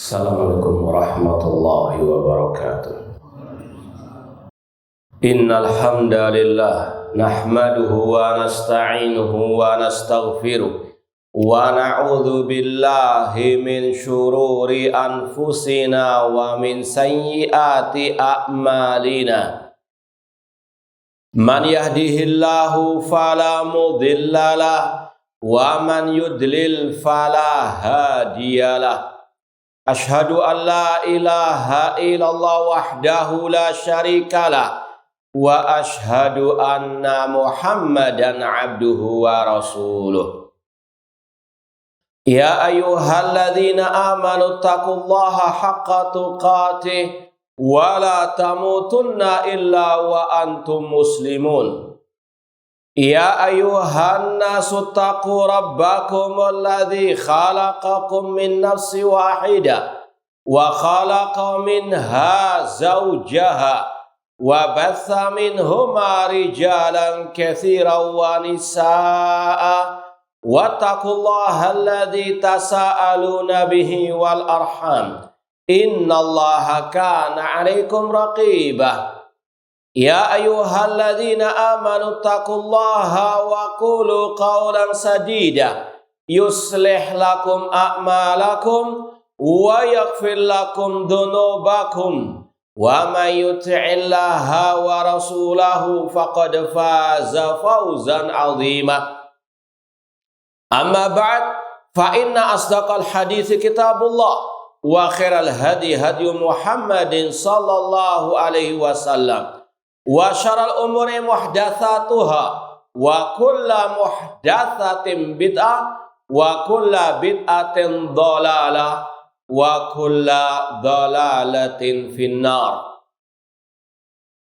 Assalamualaikum warahmatullahi wabarakatuh. Innal hamdalillah nahmaduhu wa nasta'inuhu wa nastaghfiruh wa na'udzu billahi min syururi anfusina wa min sayyiati a'malina. Man yahdihillahu fala mudhillalah wa man yudlil fala hadiyalah. Ashhadu an la ilaha illallah wahdahu la syarikalah wa ashhadu anna Muhammadan abduhu wa rasuluh. Ya ayyuhalladzina amanu taqullaha haqqa tuqatih wa la tamutunna illa wa antum muslimun. Ya ayyuhan nasu taqu rabbakum alladzi khalaqakum min nafsin wahidah wa khalaqa minha zawjaha wa batha minhuma rijalan katsiran wa nisaa'a wattaqullaha alladzi tasaaluna bihi wal arham innallaha kana 'alaikum raqibah. Ya ayyuhalladzina amanu taqullaha wa qulu qawlan sadida yuslih lakum a'malakum wa yaghfir lakum dhunubakum wa may yuti'illaha wa rasulahu faqad faza fawzan 'azima. Amma ba'd, fa inna asdaqal hadits kitabullah wa khairal hadi hadi Muhammadin sallallahu alaihi wasallam. Wa syaral umuri muhdatsatuha wa kulla muhdatsatin bid'ah wa kulla bid'atin dhalalah wa kulla dhalalatin finnar.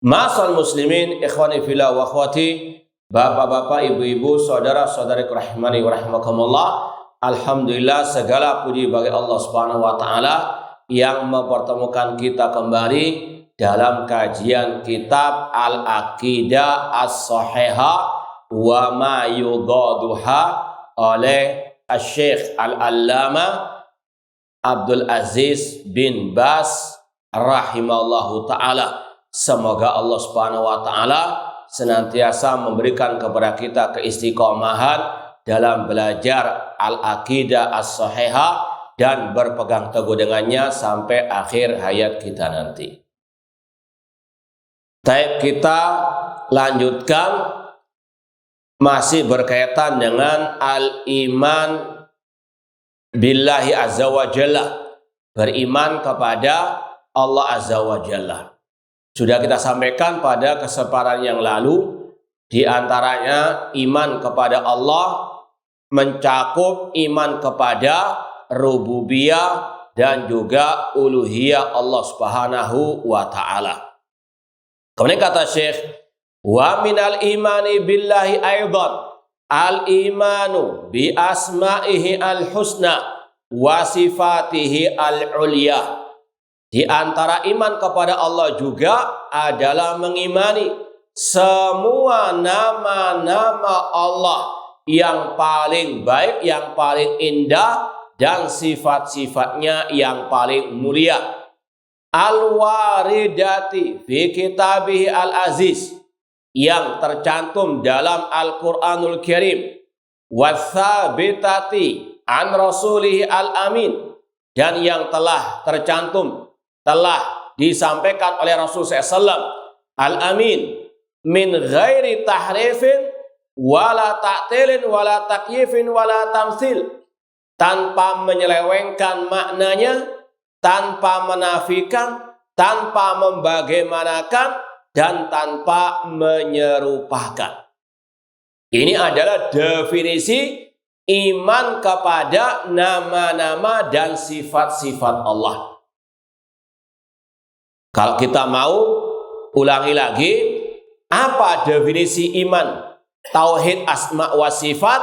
Ma'asal muslimin, ikhwani fillah wa akhwati, bapak-bapak, ibu-ibu, saudara-saudariku rahimani wa rahimakumullah. Alhamdulillah, segala puji bagi Allah Subhanahu wa taala yang mempertemukan kita kembali dalam kajian kitab Al-Aqidah As-Sahihah wa ma yudaduha oleh Syekh Al-Allamah Abdul Aziz bin Baz rahimahullahu ta'ala. Semoga Allah Subhanahu wa ta'ala senantiasa memberikan kepada kita keistiqomahan dalam belajar Al-Aqidah As-Sahihah dan berpegang teguh dengannya sampai akhir hayat kita nanti. Baik, kita lanjutkan masih berkaitan dengan al-iman billahi azza wa jalla, beriman kepada Allah azza wa jalla. Sudah kita sampaikan pada kesempatan yang lalu, di antaranya iman kepada Allah mencakup iman kepada rububiyah dan juga uluhiyah Allah Subhanahu wa ta'ala. Kemudian kata Syekh, wa minal imani billahi aidan al-imanu bi asma'ihi al-husna wa sifatihi al-ulya. Di antara iman kepada Allah juga adalah mengimani semua nama-nama Allah yang paling baik, yang paling indah, dan sifat-sifatnya yang paling mulia. Al-waridati fi kitabihi al-aziz, yang tercantum dalam Al-Quranul Karim, watsabitati an rasulihi al-amin, dan yang telah tercantum, telah disampaikan oleh Rasul SAW al-amin, min ghairi tahrifin wala ta'tilin wala takyifin wala tamsil, tanpa menyelewengkan maknanya, tanpa menafikan, tanpa membagaimanakan, dan tanpa menyerupakan. Ini adalah definisi iman kepada nama-nama dan sifat-sifat Allah. Kalau kita mau ulangi lagi, apa definisi iman tauhid asma wa sifat?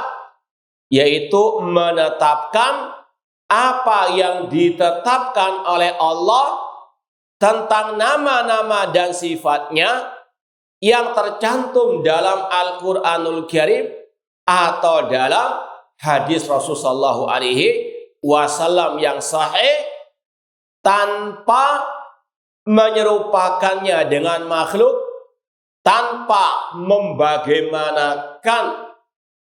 Yaitu menetapkan apa yang ditetapkan oleh Allah tentang nama-nama dan sifatnya yang tercantum dalam Al-Quranul Karim atau dalam hadis Rasulullah SAW yang sahih tanpa menyerupakannya dengan makhluk, tanpa membagaimanakan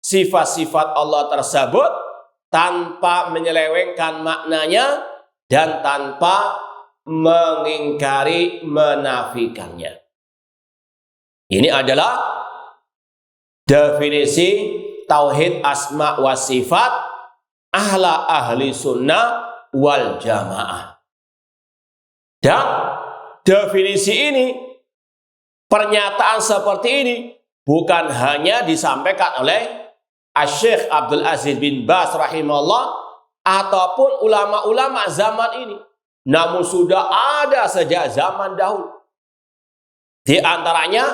sifat-sifat Allah tersebut, tanpa menyelewengkan maknanya, dan tanpa mengingkari, menafikannya. Ini adalah definisi tauhid asma wa sifat ahli sunnah wal jamaah. Dan definisi ini, pernyataan seperti ini bukan hanya disampaikan oleh Syekh Abdul Aziz bin Baz rahimahullah ataupun ulama-ulama zaman ini, namun sudah ada sejak zaman dahulu. Di antaranya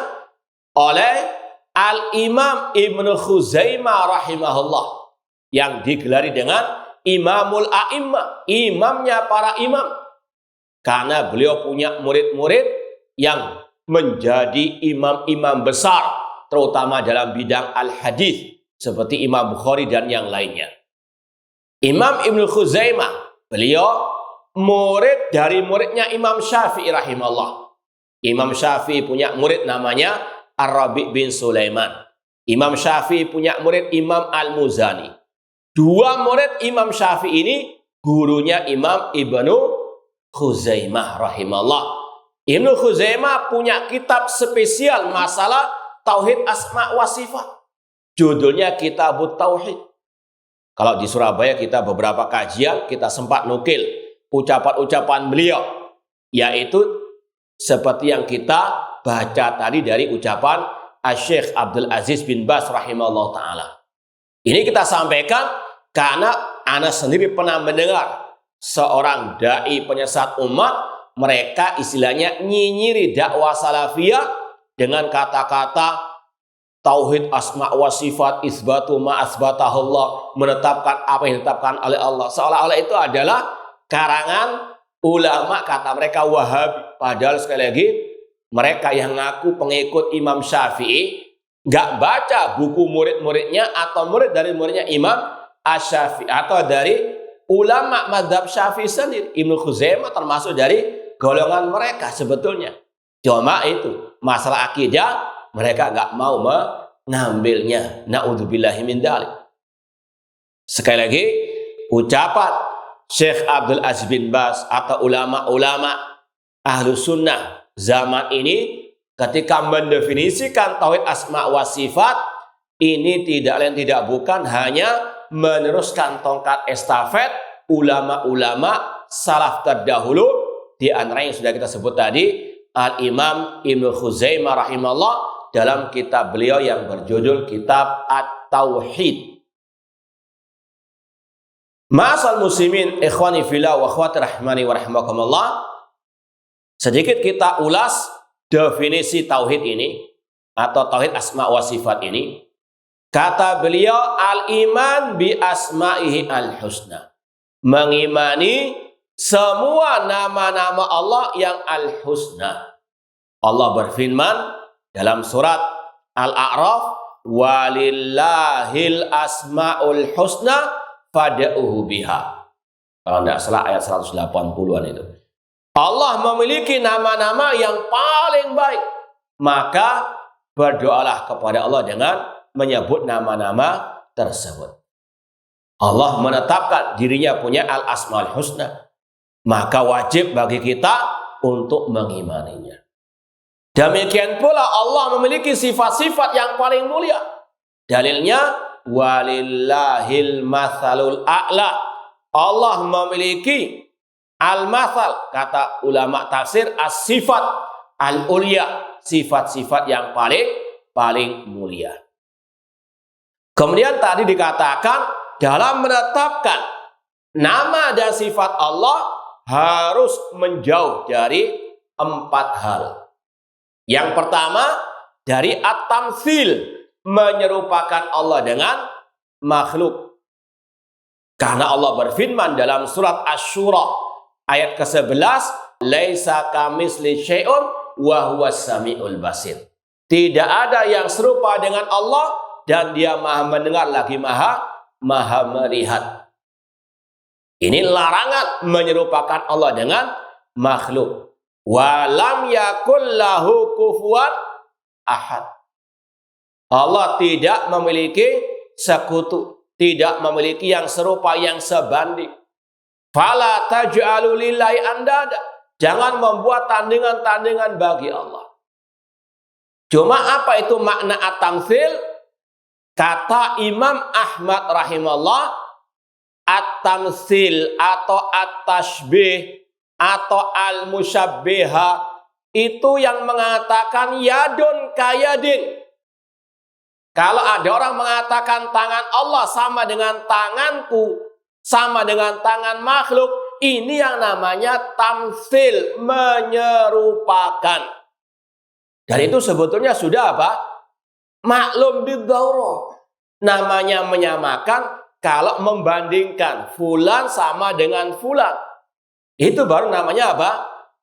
oleh Al-Imam Ibnu Khuzaimah rahimahullah, yang digelari dengan Imamul A'immah, imamnya para imam, karena beliau punya murid-murid yang menjadi imam-imam besar, terutama dalam bidang al-hadis, seperti Imam Bukhari dan yang lainnya. Imam Ibnu Khuzaimah, beliau murid dari muridnya Imam Syafi'i rahimahullah. Imam Syafi'i punya murid namanya Ar-Rabi' bin Sulaiman. Imam Syafi'i punya murid Imam Al-Muzani. Dua murid Imam Syafi'i ini gurunya Imam Ibnu Khuzaimah rahimahullah. Ibnu Khuzaimah punya kitab spesial masalah tauhid asma wa sifat. Judulnya Kitabut Tauhid. Kalau di Surabaya kita beberapa kajian, kita sempat nukil ucapan-ucapan beliau, yaitu seperti yang kita baca tadi dari ucapan Syekh Abdul Aziz bin Baz rahimahullah ta'ala. Ini kita sampaikan karena ana sendiri pernah mendengar seorang da'i penyesat umat, mereka istilahnya nyinyiri dakwah salafiyah dengan kata-kata tauhid asma wa sifat, isbatu ma asbatahullah, menetapkan apa yang ditetapkan oleh Allah. Seolah-olah itu adalah karangan ulama, kata mereka Wahabi. Padahal sekali lagi, mereka yang ngaku pengikut Imam Syafi'i nggak baca buku murid-muridnya atau murid dari muridnya Imam Asy-Syafi'i atau dari ulama mazhab Syafi'i sendiri. Ibnu Khuzaimah termasuk dari golongan mereka sebetulnya. Cuma itu masalah akidah mereka nggak mau mengambilnya. Na'udzubillahi min dzalik. Sekali lagi, ucapan Syekh Abdul Aziz bin Baz atau ulama-ulama ahlu sunnah zaman ini ketika mendefinisikan tauhid asma wa sifat, ini tidak lain tidak bukan hanya meneruskan tongkat estafet ulama-ulama salaf terdahulu, di antara yang sudah kita sebut tadi Al-Imam Ibnu Khuzaimah rahimahullah dalam kitab beliau yang berjudul Kitab At-Tauhid. Ma'asal muslimin ikhwani fillah wa akhwati rahmani wa rahimakumullah. Sedikit kita ulas definisi tauhid ini atau tauhid asma wa sifat ini. Kata beliau, al-iman bi asma'ihi al-husna. Mengimani semua nama-nama Allah yang al-husna. Allah berfirman dalam surat Al-A'raf, walillahil asma'ul husna fad'uhu biha. Kalau tidak salah ayat 180-an itu. Allah memiliki nama-nama yang paling baik. Maka berdoalah kepada Allah dengan menyebut nama-nama tersebut. Allah menetapkan dirinya punya al-asmaul husna. Maka wajib bagi kita untuk mengimaninya. Demikian pula Allah memiliki sifat-sifat yang paling mulia. Dalilnya walillahil mathalul a'la. Allah memiliki al-mathal, kata ulama tafsir, as-sifat al-ulya, sifat-sifat yang paling mulia. Kemudian tadi dikatakan dalam menetapkan nama dan sifat Allah harus menjauh dari 4 hal. Yang pertama, dari at-tamtsil, menyerupakan Allah dengan makhluk. Karena Allah berfirman dalam surat Asy-Syura ayat ke-11, laisa kamitsli syai'un wa huwas samiul basir. Tidak ada yang serupa dengan Allah dan Dia Maha mendengar lagi Maha melihat. Ini larangan menyerupakan Allah dengan makhluk. Wa lam yakul lahu kufuwan ahad. Allah tidak memiliki sekutu, tidak memiliki yang serupa, yang sebanding. Fala taj'alu lillahi andada. Jangan membuat tandingan-tandingan bagi Allah. Cuma apa itu makna at-tamtsil? Kata Imam Ahmad rahimahullah, at-tamtsil atau at-tashbih atau al-musyabbiha itu yang mengatakan yadun kayadin. Kalau ada orang mengatakan tangan Allah sama dengan tanganku, sama dengan tangan makhluk, ini yang namanya tamtsil, menyerupakan. Dan itu sebetulnya sudah apa? Maklum bidzaurah. Namanya menyamakan kalau membandingkan fulan sama dengan fulan. Itu baru namanya apa?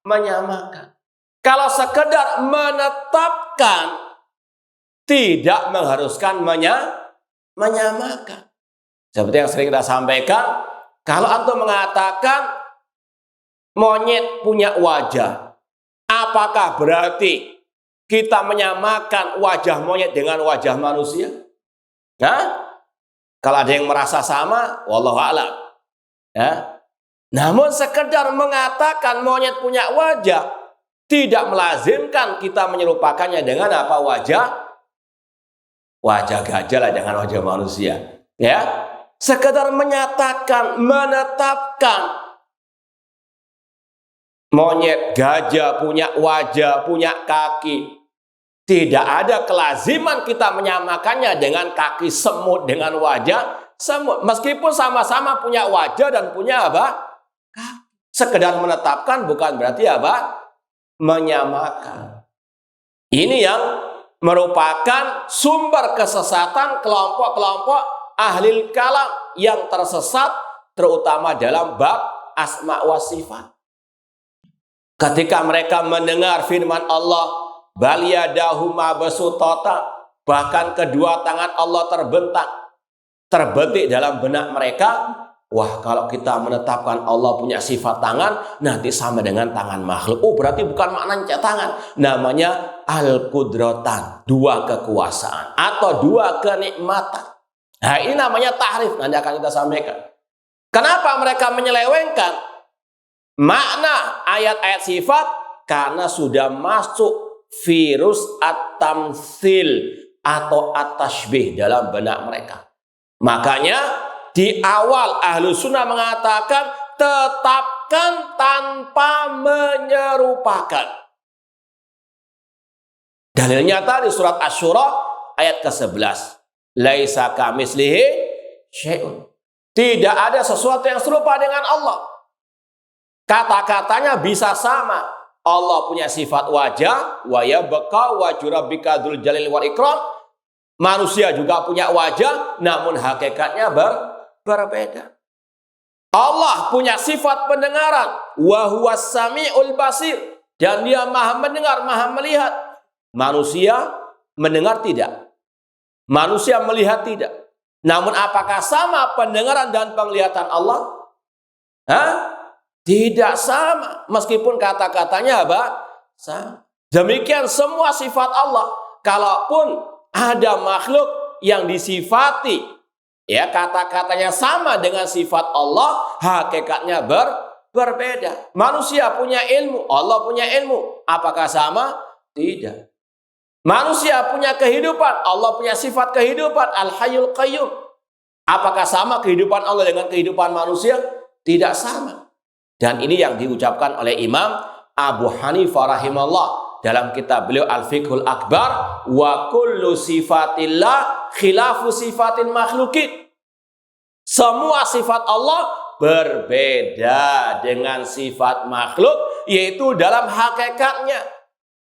Menyamakan. Kalau sekedar menetapkan, tidak mengharuskan menyamakan. Seperti yang sering kita sampaikan, kalau antum mengatakan monyet punya wajah, apakah berarti kita menyamakan wajah monyet dengan wajah manusia? Nah, kalau ada yang merasa sama, wallahu a'lam. Ya. Namun sekedar mengatakan monyet punya wajah, tidak melazimkan kita menyerupakannya dengan apa? Wajah gajah lah, dengan wajah manusia. Ya, sekedar menyatakan, menetapkan monyet gajah punya wajah, punya kaki. Tidak ada kelaziman kita menyamakannya dengan kaki semut, dengan wajah semut. Meskipun sama-sama punya wajah dan punya apa? Sekedar menetapkan bukan berarti apa? Menyamakan. Ini yang merupakan sumber kesesatan kelompok-kelompok ahli kalam yang tersesat, terutama dalam bab asma wa sifat. Ketika mereka mendengar firman Allah, bal yadahu mabsutata, bahkan kedua tangan Allah terbetik dalam benak mereka, wah, kalau kita menetapkan Allah punya sifat tangan, nanti sama dengan tangan makhluk. Oh, berarti bukan maknanya tangan. Namanya al-qudratan, dua kekuasaan atau dua kenikmatan. Nah, ini namanya tahrif, nanti akan kita sampaikan. Kenapa mereka menyelewengkan makna ayat-ayat sifat? Karena sudah masuk virus at-tamtsil atau at-tashbih dalam benak mereka. Makanya di awal Ahlu Sunnah mengatakan tetapkan tanpa menyerupakan. Dalilnya tadi surat Asy-Syura ayat ke-11. Laisa kamitslihi syai'un. Tidak ada sesuatu yang serupa dengan Allah. Kata-katanya bisa sama. Allah punya sifat wajah, wa yabqa wajhu rabbika dzul jalali wal ikram. Manusia juga punya wajah, namun hakikatnya berbeda. Allah punya sifat pendengaran, wa huwas samiul basir, dan dia maha mendengar, maha melihat. Manusia mendengar tidak? Manusia melihat tidak? Namun apakah sama pendengaran dan penglihatan Allah? Tidak sama, meskipun kata-katanya apa? Sama. Demikian semua sifat Allah. Kalaupun ada makhluk yang disifati, ya, kata-katanya sama dengan sifat Allah, hakikatnya berbeda. Manusia punya ilmu, Allah punya ilmu. Apakah sama? Tidak. Manusia punya kehidupan, Allah punya sifat kehidupan, Al-Hayyul Qayyum. Apakah sama kehidupan Allah dengan kehidupan manusia? Tidak sama. Dan ini yang diucapkan oleh Imam Abu Hanifah rahimahullah dalam kitab beliau Al-Fiqhul Akbar, wa kullu sifatillah khilafu sifatil makhlukin. Semua sifat Allah berbeda dengan sifat makhluk, yaitu dalam hakikatnya.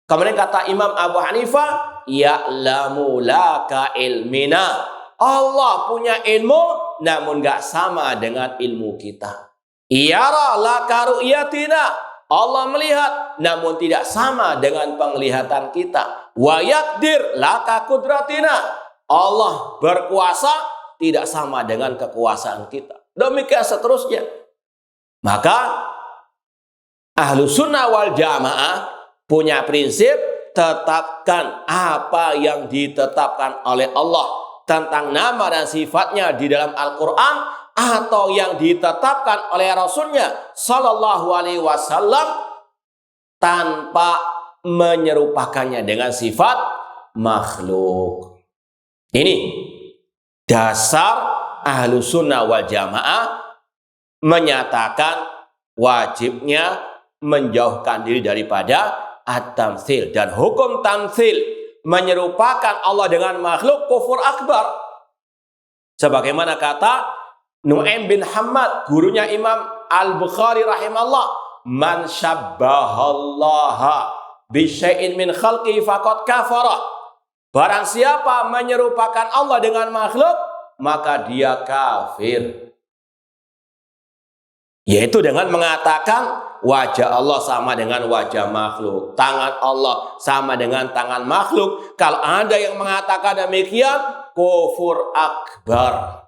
Kemudian kata Imam Abu Hanifah, ya'lamu laka ilmina. Allah punya ilmu, namun gak sama dengan ilmu kita. Yara laka ru'yatina. Allah melihat, namun tidak sama dengan penglihatan kita. Wa yakdir laka kudratina. Allah berkuasa, tidak sama dengan kekuasaan kita. Demikian seterusnya. Maka Ahlussunnah wal Jamaah punya prinsip, tetapkan apa yang ditetapkan oleh Allah tentang nama dan sifatnya di dalam Al-Quran atau yang ditetapkan oleh Rasulnya Sallallahu Alaihi Wasallam tanpa menyerupakannya dengan sifat makhluk. Ini dasar Ahlussunnah wal Jamaah menyatakan wajibnya menjauhkan diri daripada at-tamtsil, dan hukum tamtsil menyerupakan Allah dengan makhluk kufur akbar. Sebagaimana kata Nu'aim bin Hammad, gurunya Imam Al-Bukhari rahimahullah, man syabbahallaha bisyai'in min khalqi faqad kafara. Barang siapa menyerupakan Allah dengan makhluk, maka dia kafir. Yaitu dengan mengatakan wajah Allah sama dengan wajah makhluk, tangan Allah sama dengan tangan makhluk. Kalau ada yang mengatakan demikian, kufur akbar.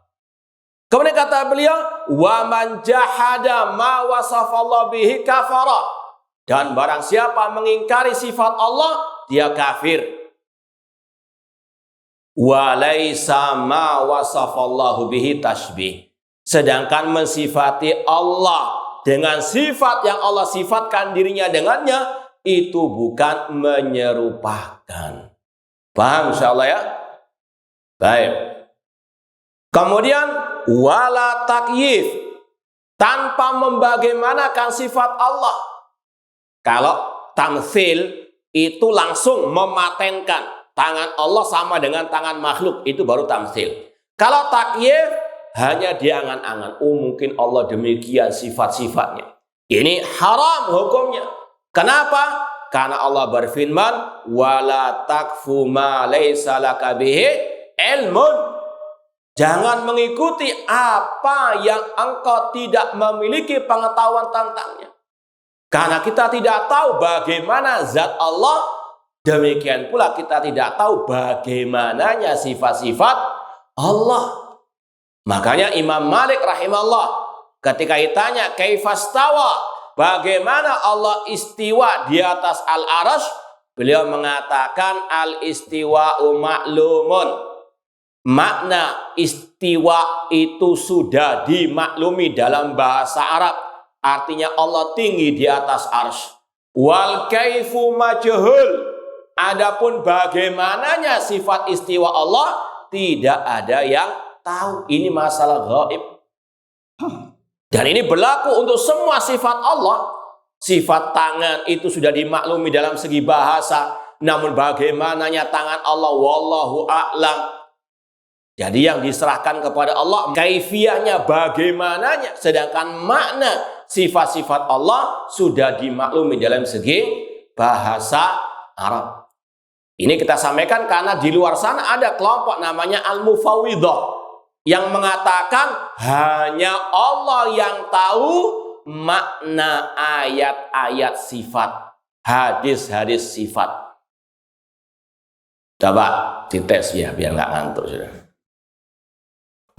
Kemudian kata beliau, wa man jahada ma wasafallahu bihi kafara. Dan barang siapa mengingkari sifat Allah, dia kafir. Wa laisa ma wasafallahu bihi tasbih. Sedangkan mensifati Allah dengan sifat yang Allah sifatkan dirinya dengannya, itu bukan menyerupakan. Paham insyaallah ya? Baik. Kemudian wala takyif, tanpa membagaimanakan sifat Allah. Kalau tamtsil itu langsung mematenkan tangan Allah sama dengan tangan makhluk, itu baru tamtsil. Kalau takyif hanya diangan-angan, mungkin Allah demikian sifat-sifatnya. Ini haram hukumnya. Kenapa? Karena Allah berfirman, wala takfu ma laisa laka bihi ilmun. Jangan mengikuti apa yang engkau tidak memiliki pengetahuan tentangnya. Karena kita tidak tahu bagaimana zat Allah, demikian pula kita tidak tahu bagaimananya sifat-sifat Allah. Makanya Imam Malik rahimahullah ketika ditanya kaifastawa, bagaimana Allah istiwa di atas al-arsy, beliau mengatakan al-istiwa'u ma'lumun. Makna istiwa itu sudah dimaklumi dalam bahasa Arab. Artinya Allah tinggi di atas arsy. Wal kaifu majhul. Adapun bagaimananya sifat istiwa Allah, tidak ada yang tahu. Ini masalah gaib. Dan ini berlaku untuk semua sifat Allah. Sifat tangan itu sudah dimaklumi dalam segi bahasa. Namun bagaimananya tangan Allah, wallahu a'lam. Jadi yang diserahkan kepada Allah kaifiyahnya, bagaimananya. Sedangkan makna sifat-sifat Allah sudah dimaklumi dalam segi bahasa Arab. Ini kita sampaikan karena di luar sana ada kelompok namanya al-mufawwidah yang mengatakan hanya Allah yang tahu makna ayat-ayat sifat, hadis-hadis sifat. Coba dites ya biar nggak ngantuk sudah.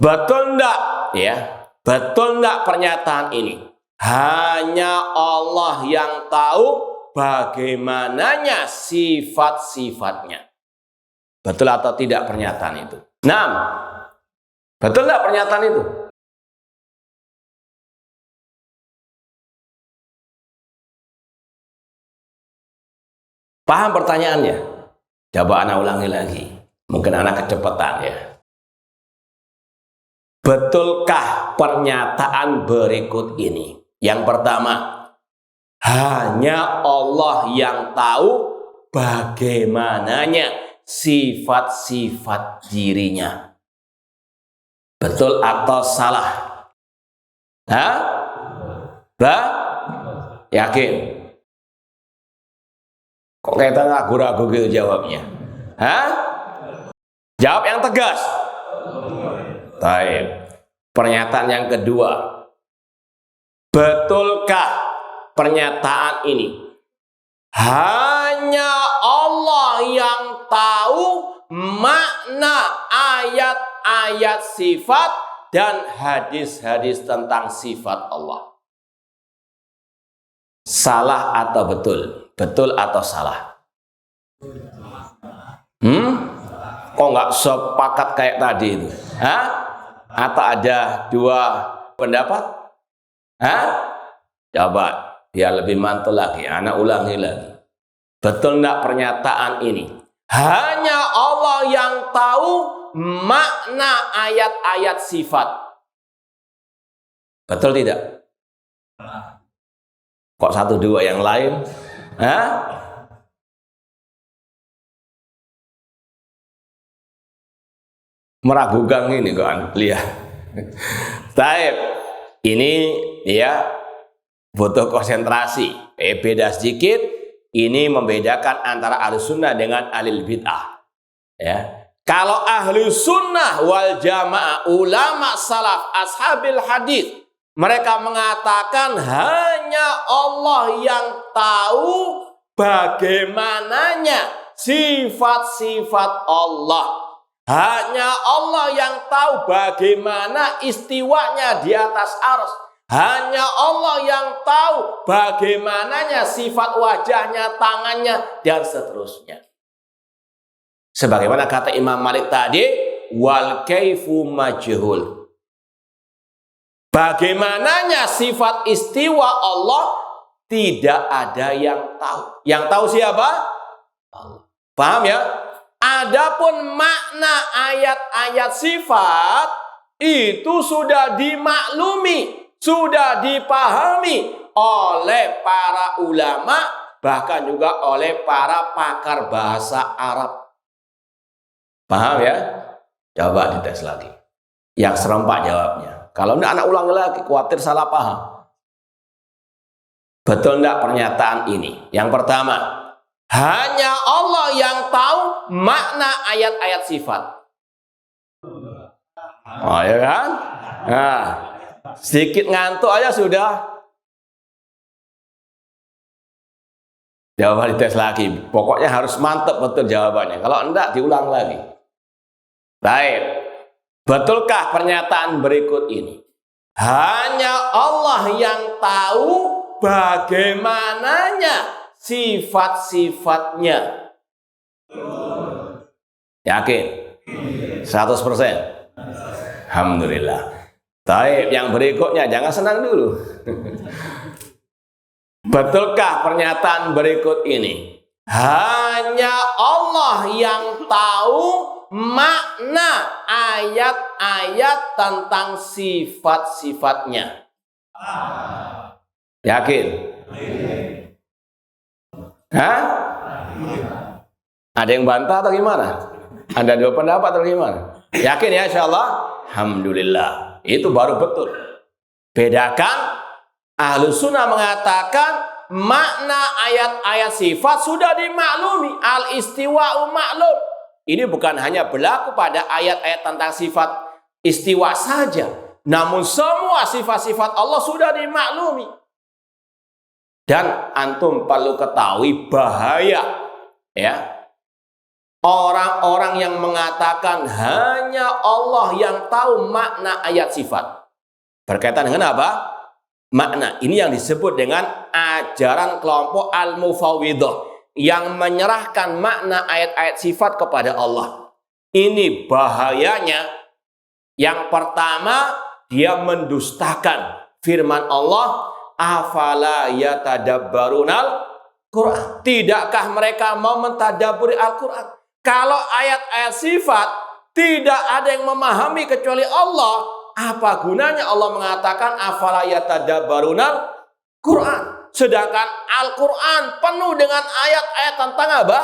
Betul enggak ya? Betul enggak pernyataan ini? Hanya Allah yang tahu bagaimananya sifat-sifatnya. Betul atau tidak pernyataan itu? Nah, betul enggak pernyataan itu? Paham pertanyaannya? Coba anak ulangi lagi. Mungkin anak kecepatan ya. Betulkah pernyataan berikut ini? Yang pertama, hanya Allah yang tahu bagaimananya sifat-sifat dirinya. Betul atau salah? Hah? Yakin? Kok kita ragu-ragu gitu jawabnya? Hah? Jawab yang tegas. Baik. Pernyataan yang kedua. Betulkah pernyataan ini? Hanya Allah yang tahu makna ayat-ayat sifat dan hadis-hadis tentang sifat Allah. Salah atau betul? Betul atau salah? Kok nggak sepakat kayak tadi itu? Hah? Atau ada dua pendapat? Hah? Coba biar lebih mantul lagi, anak ulangi lagi. Betul nggak pernyataan ini? Hanya Allah yang tahu makna ayat-ayat sifat. Betul tidak? Kok satu dua yang lain? Hah? Meragukan ini kan, lihat. Taib, ini ya butuh konsentrasi. Beda sedikit. Ini membedakan antara ahli sunnah dengan ahli bid'ah. Ya, kalau ahli sunnah wal jamaah, ulama salaf, ashabil hadis, mereka mengatakan hanya Allah yang tahu bagaimananya sifat-sifat Allah. Hanya Allah yang tahu bagaimana istiwanya di atas arsy. Hanya Allah yang tahu bagaimananya sifat wajahnya, tangannya, dan seterusnya. Sebagaimana kata Imam Malik tadi, wal kaifu majhul. Bagaimananya sifat istiwa Allah tidak ada yang tahu. Yang tahu siapa? Allah. Paham ya? Adapun makna ayat-ayat sifat itu sudah dimaklumi, sudah dipahami oleh para ulama, bahkan juga oleh para pakar bahasa Arab. Paham ya? Coba dites lagi. Yang serempak jawabnya. Kalau enggak anak ulangi lagi, khawatir salah paham. Betul enggak pernyataan ini? Yang pertama, hanya Allah yang tahu makna ayat-ayat sifat. Oh ya kan? Nah, sedikit ngantuk aja sudah. Jawaban dites lagi. Pokoknya harus mantap betul jawabannya. Kalau enggak diulang lagi. Baik. Betulkah pernyataan berikut ini? Hanya Allah yang tahu bagaimananya sifat-sifatnya. Yakin? 100%. Alhamdulillah. Baik, yang berikutnya jangan senang dulu. Betulkah pernyataan berikut ini? Hanya Allah yang tahu makna ayat-ayat tentang sifat-sifatnya. Yakin? Hah? Ada yang bantah atau gimana? Ada dua pendapat atau gimana? Yakin ya insyaallah? Alhamdulillah. Itu baru betul. Bedakan, Ahlus Sunnah mengatakan makna ayat-ayat sifat sudah dimaklumi. Al-istiwa'u maklum. Ini bukan hanya berlaku pada ayat-ayat tentang sifat istiwa saja, namun semua sifat-sifat Allah sudah dimaklumi. Dan antum perlu ketahui bahaya ya orang-orang yang mengatakan hanya Allah yang tahu makna ayat sifat. Berkaitan dengan apa? Makna. Ini yang disebut dengan ajaran kelompok al-mufawwidhah yang menyerahkan makna ayat-ayat sifat kepada Allah. Ini bahayanya. Yang pertama, dia mendustakan firman Allah, afala yatadabbarunal Quran. Tidakkah mereka mau mentadabburi Al-Quran? Kalau ayat-ayat sifat tidak ada yang memahami kecuali Allah, apa gunanya Allah mengatakan afala yatadabbarunal Quran? Sedangkan Al-Quran penuh dengan ayat-ayat tentang apa?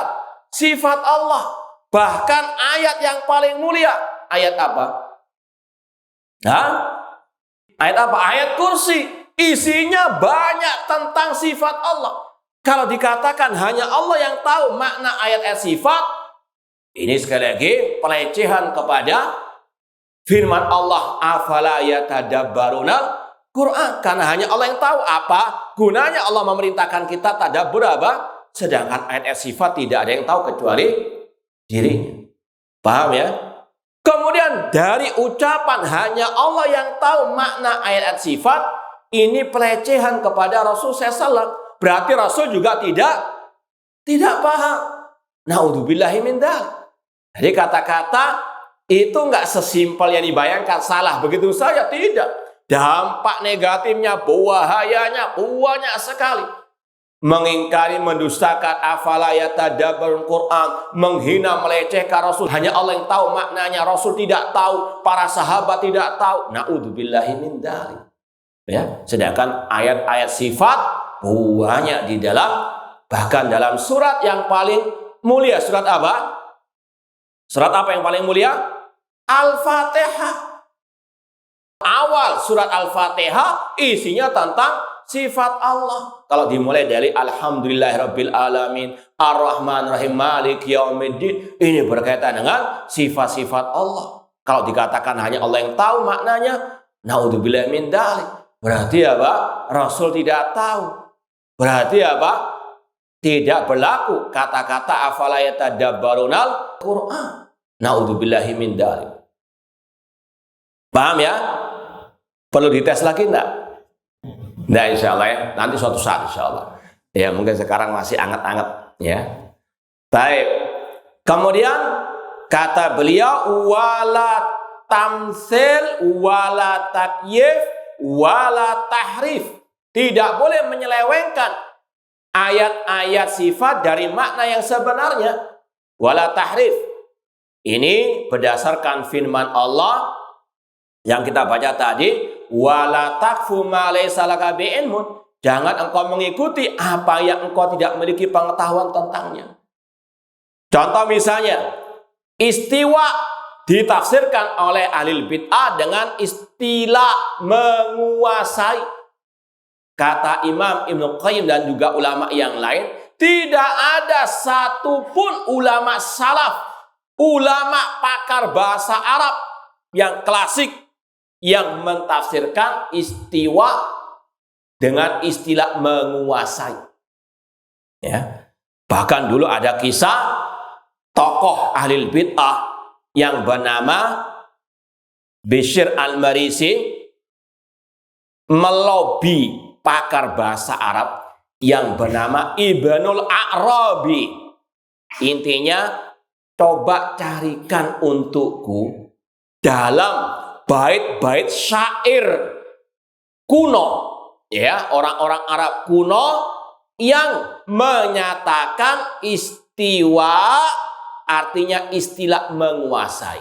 Sifat Allah. Bahkan ayat yang paling mulia. Ayat apa? Hah? Ayat apa? Ayat kursi. Isinya banyak tentang sifat Allah. Kalau dikatakan hanya Allah yang tahu makna ayat-ayat sifat, ini sekali lagi pelecehan kepada firman Allah, afala yatadabbarunal Quran. Karena hanya Allah yang tahu apa gunanya Allah memerintahkan kita tadabbur apa. Sedangkan ayat sifat tidak ada yang tahu kecuali dirinya. Paham ya? Kemudian dari ucapan hanya Allah yang tahu makna ayat sifat, ini pelecehan kepada Rasul SAW. berarti Rasul juga tidak paham. Naudzubillahi min dzalik. Jadi kata-kata itu nggak sesimpel yang dibayangkan, salah begitu saja, tidak. Dampak negatifnya, bahayanya banyak sekali. Mengingkari, mendustakan, afala yatadabbarul Quran, menghina, melecehkan Rasul. Hanya Allah yang tahu maknanya, Rasul tidak tahu, para sahabat tidak tahu. Naudzubillahi min dzalik. Ya, sedangkan ayat-ayat sifat banyak di dalam, bahkan dalam surat yang paling mulia, surat apa? Surat apa yang paling mulia? Al-Fatihah. Awal surat Al-Fatihah isinya tentang sifat Allah. Kalau dimulai dari Alhamdulillahirabbil alamin, Ar-Rahmanir-Rahim, Maliki Yaumiddin, ini berkaitan dengan sifat-sifat Allah. Kalau dikatakan hanya Allah yang tahu maknanya, naudzubillahi min dzalik. Berarti apa? Rasul tidak tahu. Berarti apa? Tidak berlaku kata-kata afala yatadabbarunal Quran. Naudzubillahi min dzalik. Paham ya? Perlu dites lagi enggak? Nah, insya Allah ya, nanti suatu saat insya Allah. Ya, mungkin sekarang masih anget-anget ya. Baik. Kemudian kata beliau, wala tamsil, wala takyif, wala tahrif. Tidak boleh menyelewengkan ayat-ayat sifat dari makna yang sebenarnya. Wala tahrif. Ini berdasarkan firman Allah yang kita baca tadi, wala takfu ma laysa laka bi'ilmun. Jangan engkau mengikuti apa yang engkau tidak memiliki pengetahuan tentangnya. Contoh misalnya, istiwa ditafsirkan oleh ahli bid'ah dengan istilah menguasai. Kata Imam Ibnu Qayyim dan juga ulama yang lain, tidak ada satupun ulama salaf, ulama pakar bahasa Arab yang klasik yang mentafsirkan istiwa dengan istilah menguasai. Ya. Bahkan dulu ada kisah tokoh ahli bid'ah yang bernama Bishr al-Marisi melobi pakar bahasa Arab yang bernama Ibnul A'rabi. Intinya, coba carikan untukku dalam bait-bait syair kuno, ya, orang-orang Arab kuno yang menyatakan istiwa artinya istilah menguasai.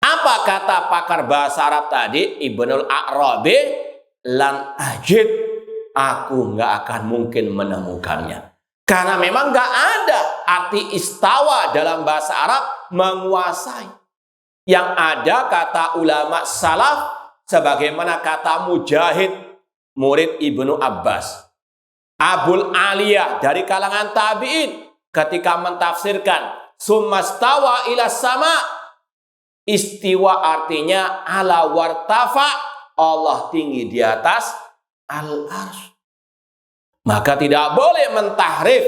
Apa kata pakar bahasa Arab tadi, Ibnul A'rabi? Lan ajid, aku nggak akan mungkin menemukannya. Karena memang nggak ada arti istawa dalam bahasa Arab menguasai. Yang ada kata ulama salaf sebagaimana kata Mujahid, murid Ibnu Abbas, Abul Aliyah dari kalangan tabi'in ketika mentafsirkan summastawa ila sama, istiwa artinya ala wartafa, Allah tinggi di atas al-arsy. Maka tidak boleh mentahrif,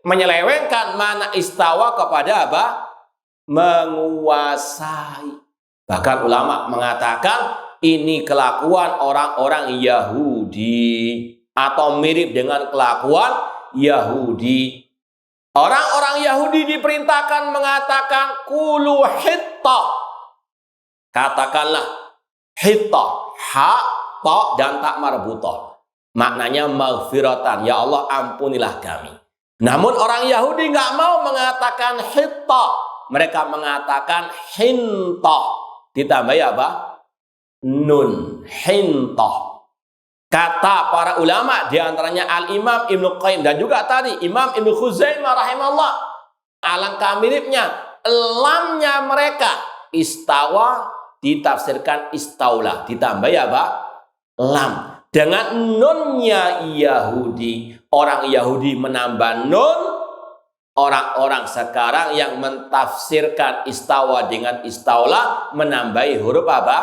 menyelewengkan mana istawa kepada apa? Menguasai. Bahkan ulama mengatakan ini kelakuan orang-orang Yahudi atau mirip dengan kelakuan Yahudi. Orang-orang Yahudi diperintahkan mengatakan kulu hitta. Katakanlah hitta, ha, ta dan tak marbutah. Maknanya maghfiratan, ya Allah ampunilah kami. Namun orang Yahudi nggak mau mengatakan hitta. Mereka mengatakan hintah. Ditambah apa? Nun. Hintah. Kata para ulama, diantaranya Al-Imam Ibnu Qayyim dan juga tadi Imam Ibnu Khuzaimah rahimahullah. Alangkah miripnya lamnya mereka. Istawa ditafsirkan istaula. Ditambah apa? Lam. Dengan nunnya Yahudi. Orang Yahudi menambah nun. Orang-orang sekarang yang mentafsirkan istawa dengan istaula menambahi huruf apa?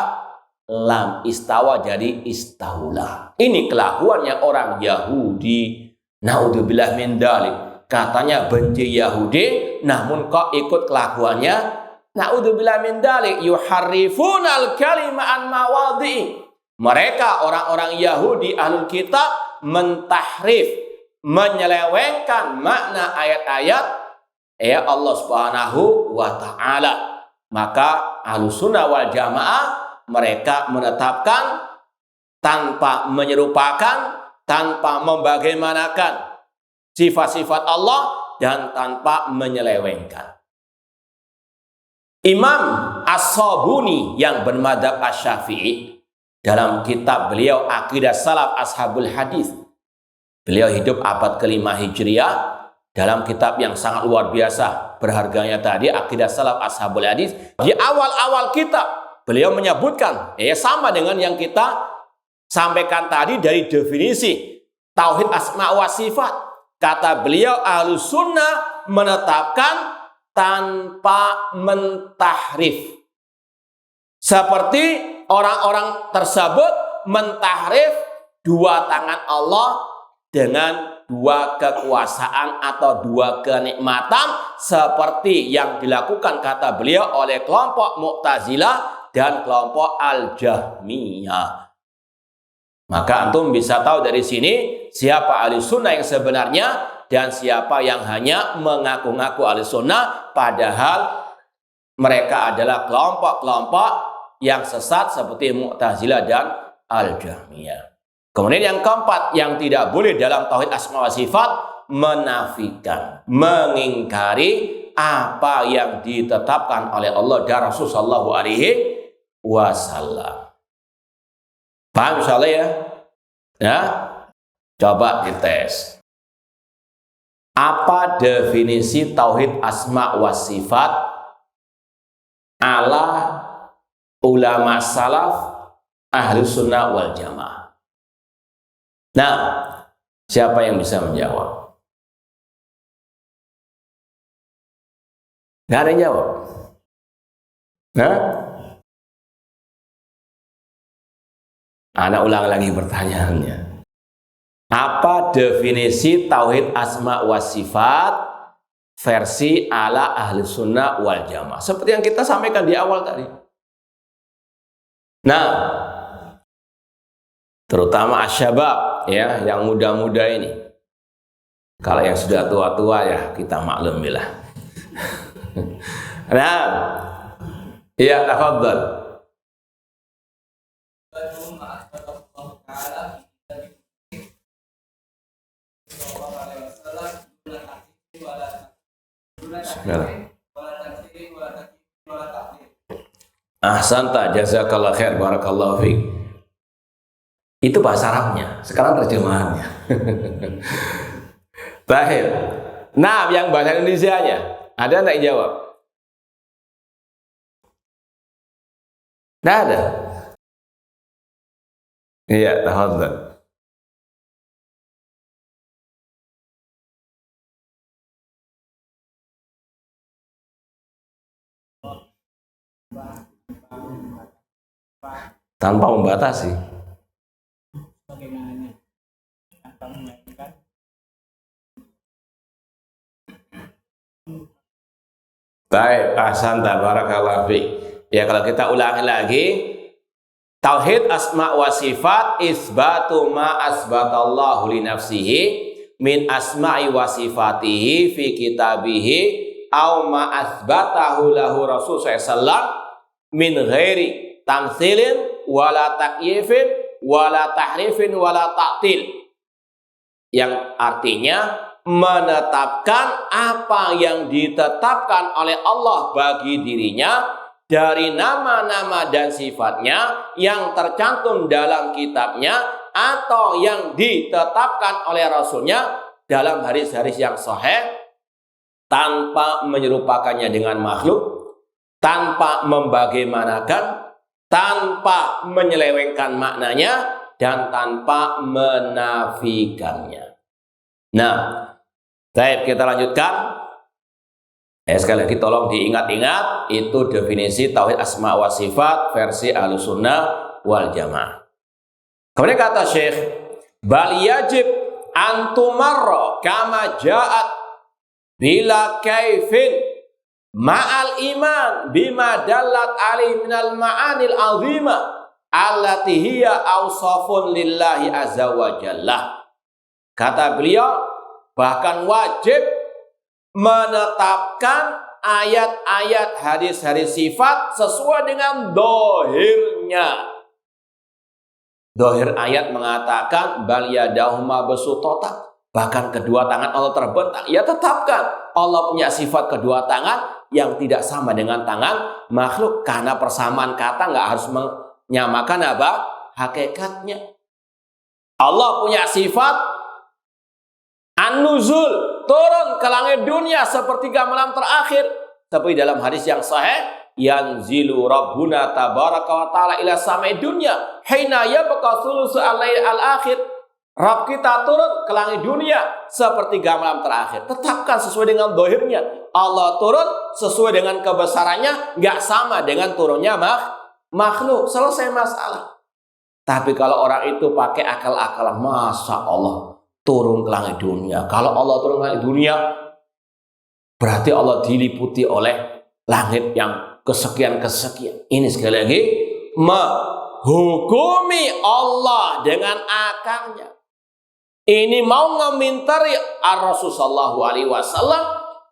Lam. Istawa jadi istaula. Ini kelakuannya orang Yahudi. Naudzubillah min dzalik. Katanya benci Yahudi, namun kok ikut kelakuannya? Naudzubillah min dzalik. Yuharrifunal kalima an mawadhi. Mereka orang-orang Yahudi ahlul kitab mentahrif, menyelewengkan makna ayat-ayat ya Allah Subhanahu wa taala. Maka Ahlussunnah wal Jamaah mereka menetapkan tanpa menyerupakan, tanpa membagaimanakan sifat-sifat Allah dan tanpa menyelewengkan. Imam As-Sabuni yang bermadzhab Asy-Syafi'i dalam kitab beliau Aqidah Salaf Ashabul Hadis, beliau hidup abad ke-5 Hijriah, dalam kitab yang sangat luar biasa berharganya tadi Aqidah Salaf Ashabul Hadis, di awal-awal kitab beliau menyebutkan sama dengan yang kita sampaikan tadi dari definisi tauhid asma wa sifat. Kata beliau Ahlussunnah menetapkan tanpa mentahrif. Seperti orang-orang tersebut mentahrif dua tangan Allah dengan dua kekuasaan atau dua kenikmatan seperti yang dilakukan kata beliau oleh kelompok Mu'tazilah dan kelompok Al-Jahmiyah. Maka antum bisa tahu dari sini siapa Ahlussunnah yang sebenarnya dan siapa yang hanya mengaku-ngaku Ahlussunnah padahal mereka adalah kelompok-kelompok yang sesat seperti Mu'tazilah dan Al-Jahmiyah. Kemudian yang keempat yang tidak boleh dalam tauhid asma wa sifat, menafikan, mengingkari apa yang ditetapkan oleh Allah dan Rasul sallallahu alaihi wasallam. Paham insyaallah ya? Ya. Coba dites. Apa definisi tauhid asma wa sifat ala ulama salaf Ahlussunnah wal Jamaah? Nah, siapa yang bisa menjawab? Nggak ada yang jawab. Nah, Ana ulang lagi pertanyaannya. Apa definisi tauhid asma wa sifat versi ala Ahlussunnah wal Jamaah? Seperti yang kita sampaikan di awal tadi. Nah, terutama asyabab ya, yang muda-muda ini. Kalau yang sudah tua-tua ya kita maklumilah. Nah, iya tafadhal. Ahsanta, jazakallah khair, barakallahu fiik. Itu bahasa Arabnya, sekarang terjemahannya. Baik. Nah, yang bahasa Indonesianya, ada enggak yang jawab? Enggak ada. Iya, tafadhal. Tanpa membatasi. Baik, ahsanta, barakallahu fiik. Ya, kalau kita ulangi lagi, tauhid asma wa sifat isbatu ma asbatallahu li nafsihi min asma'i wa sifatihi fi kitabihi aw ma asbatahu lahu rasul sallallahu min ghairi tamtsilin wala takyifin wala tahrifin wala ta'til, yang artinya menetapkan apa yang ditetapkan oleh Allah bagi dirinya dari nama-nama dan sifatnya yang tercantum dalam kitabnya atau yang ditetapkan oleh Rasulnya dalam hadis-hadis yang sahih, tanpa menyerupakannya dengan makhluk, tanpa membagaimanakan, tanpa menyelewengkan maknanya, dan tanpa menafikannya. Nah, baik, kita lanjutkan. Sekali lagi tolong diingat-ingat, itu definisi tauhid asma wa sifat versi Ahlussunnah wal Jamaah. Kemudian kata Syekh, bal yajib antumarra kama ja'at bila kaifin ma'al iman bima dallat alaihi minal ma'anil azimah allati hiya awsafun lillahi azza wa jalla. Kata beliau, bahkan wajib menetapkan ayat-ayat hadis-hadis sifat sesuai dengan dohirnya. Dohir ayat mengatakan bal yadahuma besutota, bahkan kedua tangan Allah terbentang. Ya tetapkan Allah punya sifat kedua tangan yang tidak sama dengan tangan makhluk, karena persamaan kata nggak harus menyamakan apa hakikatnya. Allah punya sifat an-nuzul, turun ke langit dunia sepertiga malam terakhir. Tapi dalam hadis yang sahih, yanzilu rabbuna tabaraka wa ta'ala ila samai dunya hina yabqa thulutsu al-lail al-akhir. Rabb kita turun ke langit dunia sepertiga malam terakhir. Tetapkan sesuai dengan dohirnya. Allah turun sesuai dengan kebesarannya, nggak sama dengan turunnya makhluk. Selesai masalah. Tapi kalau orang itu pakai akal-akalan, masa Allah turun ke langit dunia? Kalau Allah turun ke langit dunia, berarti Allah diliputi oleh langit yang kesekian-kesekian. Ini sekali lagi menghukumi Allah dengan akalnya. Ini mau ngemintari Rasulullah SAW,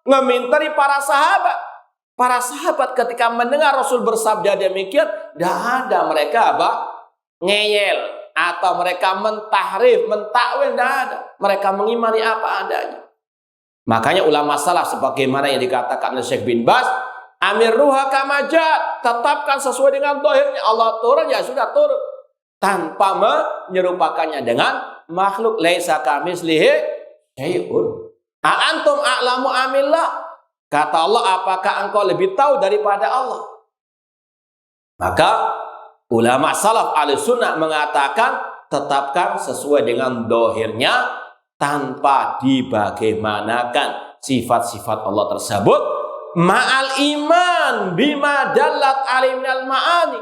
ngemintari para sahabat. Para sahabat ketika mendengar Rasul bersabda demikian, tidak ada mereka ngeyel atau mereka mentahrif, mentakwil, tidak ada. Mereka mengimani apa adanya. Makanya ulama salaf sebagaimana yang dikatakan oleh Syekh bin Baz, amirruha kama ja'at, tetapkan sesuai dengan dohirnya. Allah turun, ya sudah turun, tanpa menyerupakannya dengan makhluk. Laisa kamitslihi syai'un. A antum a'lamu amillah. Kata Allah, apakah engkau lebih tahu daripada Allah? Maka ulama salaf ahlussunnah mengatakan tetapkan sesuai dengan dohirnya tanpa dibagaimanakan sifat-sifat Allah tersebut ma'al iman bima dallat alaihi minal ma'ani,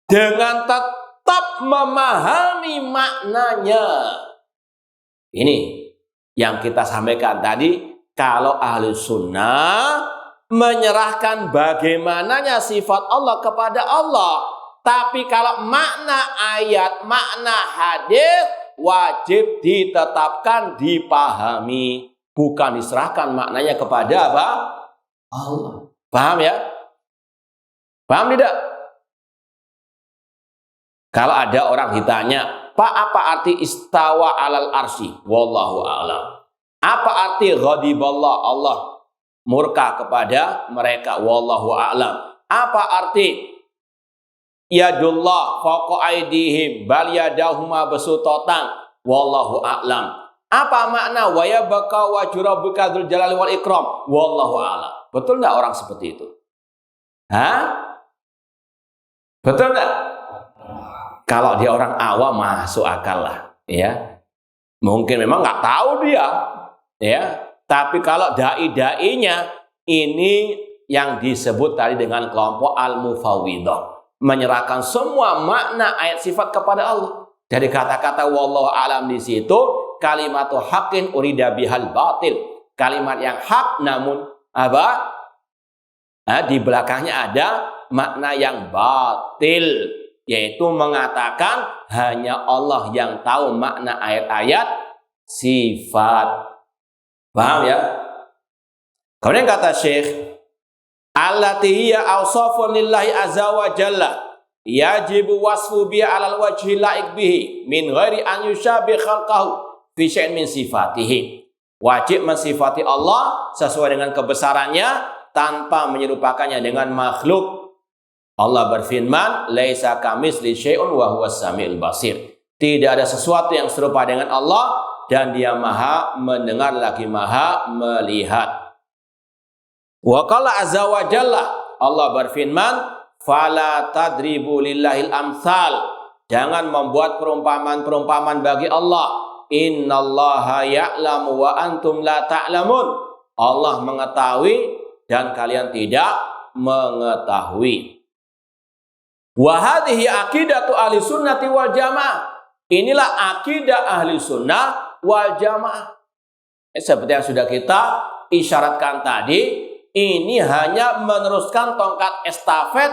dengan tetap memahami maknanya. Ini yang kita sampaikan tadi. Kalau ahli sunnah menyerahkan bagaimananya sifat Allah kepada Allah, tapi kalau makna ayat, makna hadis wajib ditetapkan, dipahami, bukan diserahkan maknanya kepada apa? Allah. Paham ya? Paham tidak? Kalau ada orang ditanya, Pak, apa arti istawa alal arsy? Wallahu a'lam. Apa arti ghadiballah, Allah murka kepada mereka? Wallahu a'lam. Apa arti yadullah fawqa aydihim bal yadahuma besutatan? Wallahu a'lam. Apa makna wa yabqa wajhu rabbika dzul jalali wal ikram? Wallahu a'lam. Betul enggak orang seperti itu? Hah? Betul enggak? Kalau dia orang awam masuk akal lah, ya. Mungkin memang nggak tahu dia, ya. Tapi kalau dai-dainya ini yang disebut tadi dengan kelompok al-mufawwidah, menyerahkan semua makna ayat sifat kepada Allah. Dari kata-kata wallahu alam di situ kalimatu haqqin urida bihal batil, kalimat yang hak namun apa? Di belakangnya ada makna yang batil, yaitu mengatakan hanya Allah yang tahu makna ayat-ayat sifat. Paham ya? Kemudian kata Syekh, allati hiya awsafun lillahi azza wa jalla yajibu wasfu biha alal wajhi laik bihi min ghairi an yushabih khalqahu fi syai'in min sifatihi. Wajib mensifati Allah sesuai dengan kebesarannya tanpa menyerupakannya dengan makhluk. Allah berfirman, laisa kamitsli syai'un wa huwas samiul basir. Tidak ada sesuatu yang serupa dengan Allah dan Dia Maha mendengar lagi Maha melihat. Wa qala azza wa jalla, Allah berfirman, fala tadribu lillahil amsal. Jangan membuat perumpamaan-perumpamaan bagi Allah. Innallaha ya'lamu wa antum la ta'lamun. Allah mengetahui dan kalian tidak mengetahui. Wa hadhihi aqidatu ahli sunnati wal jamaah. Inilah akidah ahli sunnah wal jamaah. Seperti yang sudah kita isyaratkan tadi, ini hanya meneruskan tongkat estafet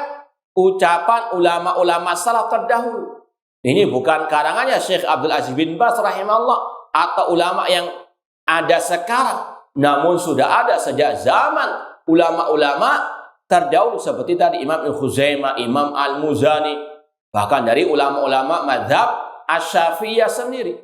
ucapan ulama-ulama salaf terdahulu. Ini bukan karangannya Syekh Abdul Aziz bin Baz rahimahullah atau ulama yang ada sekarang, namun sudah ada sejak zaman ulama-ulama terdahulu seperti tadi Imam Ibnu Khuzaimah, Imam Al-Muzani, bahkan dari ulama-ulama mazhab Asy-Syafi'iyah sendiri.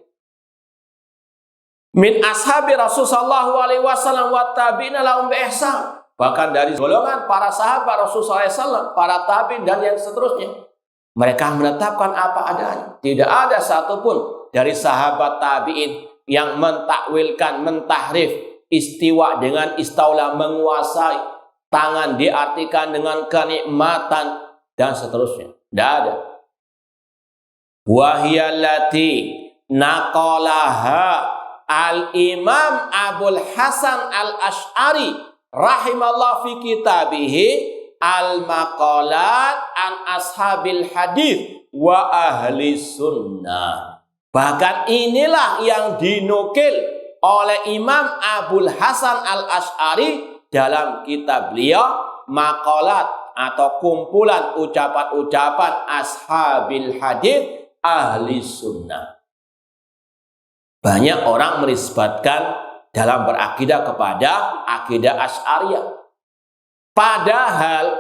Min ashabi Rasul sallallahu alaihi wasallam wa tabi'ina lahum bi ihsan. Bahkan dari golongan para sahabat Rasul sallallahu alaihi wasallam, para tabi'in dan yang seterusnya. Mereka menetapkan apa adanya. Tidak ada satupun dari sahabat tabi'in yang mentakwilkan, mentahrif istiwa dengan istaula, menguasai, tangan diartikan dengan kenikmatan dan seterusnya. Tidak ada. Wahiyallati naqalaha al-Imam Abul Hasan al-Asy'ari rahimallahu fi kitabihi al-maqalat an ashabil hadis wa ahli sunnah. Bahkan inilah yang dinukil oleh Imam Abul Hasan al-Asy'ari dalam kitab beliau maqalat atau kumpulan ucapan-ucapan ashabil hadis ahli sunnah. Banyak orang menisbatkan dalam berakidah kepada akidah Asy'ariyah. Padahal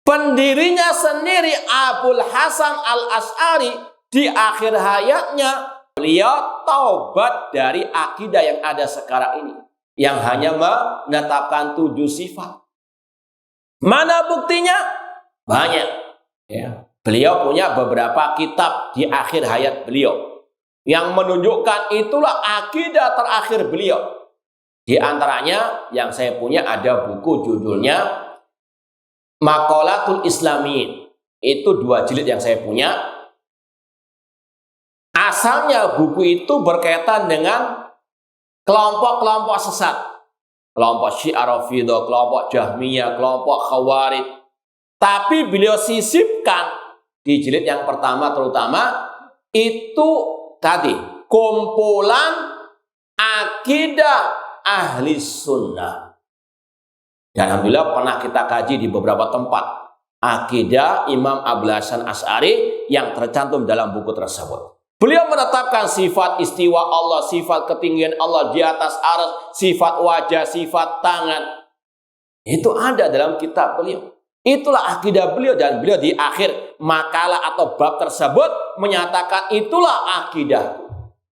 pendirinya sendiri Abul Hasan al-Asy'ari di akhir hayatnya beliau taubat dari akidah yang ada sekarang ini, yang hanya menetapkan 7 sifat. Mana buktinya? Banyak. Ya. Beliau punya beberapa kitab di akhir hayat beliau yang menunjukkan itulah akidah terakhir beliau. Di antaranya yang saya punya ada buku judulnya Maqalatul Islamiyin. Itu 2 jilid yang saya punya. Asalnya buku itu berkaitan dengan kelompok-kelompok sesat. Kelompok Syiah Rafidhah, kelompok Jahmiyah, kelompok Khawarij. Tapi beliau sisipkan di jilid yang pertama terutama itu tadi kumpulan akidah ahli sunnah. Dan alhamdulillah pernah kita kaji di beberapa tempat akidah Imam Abul Hasan Asy'ari yang tercantum dalam buku tersebut. Beliau menetapkan sifat istiwa Allah, sifat ketinggian Allah di atas arsy, sifat wajah, sifat tangan. Itu ada dalam kitab beliau. Itulah akidah beliau, dan beliau di akhir makalah atau bab tersebut menyatakan itulah akidahku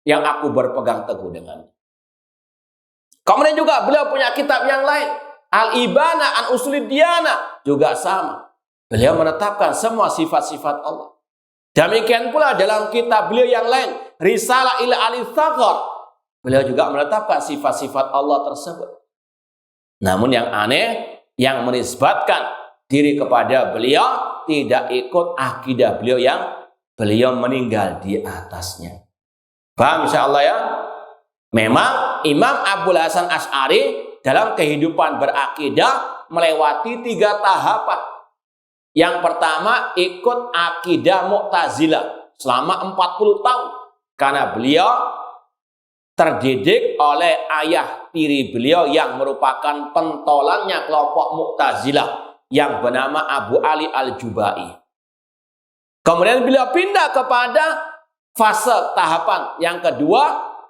yang aku berpegang teguh dengan. Kemudian juga beliau punya kitab yang lain, Al-Ibana an Usulid Diyana, juga sama. Beliau menetapkan semua sifat-sifat Allah. Demikian pula dalam kitab beliau yang lain, Risalah ila Al-Tsaghar, beliau juga menetapkan sifat-sifat Allah tersebut. Namun yang aneh, yang menisbatkan diri kepada beliau tidak ikut akidah beliau yang beliau meninggal di atasnya. Paham insyaallah ya? Memang Imam Abul Hasan Asy'ari dalam kehidupan berakidah melewati 3 tahapan. Yang pertama ikut akidah Mu'tazilah selama 40 tahun. Karena beliau terdidik oleh ayah tiri beliau yang merupakan pentolannya kelompok Mu'tazilah yang bernama Abu Ali Al-Jubai. Kemudian beliau pindah kepada fase tahapan yang kedua,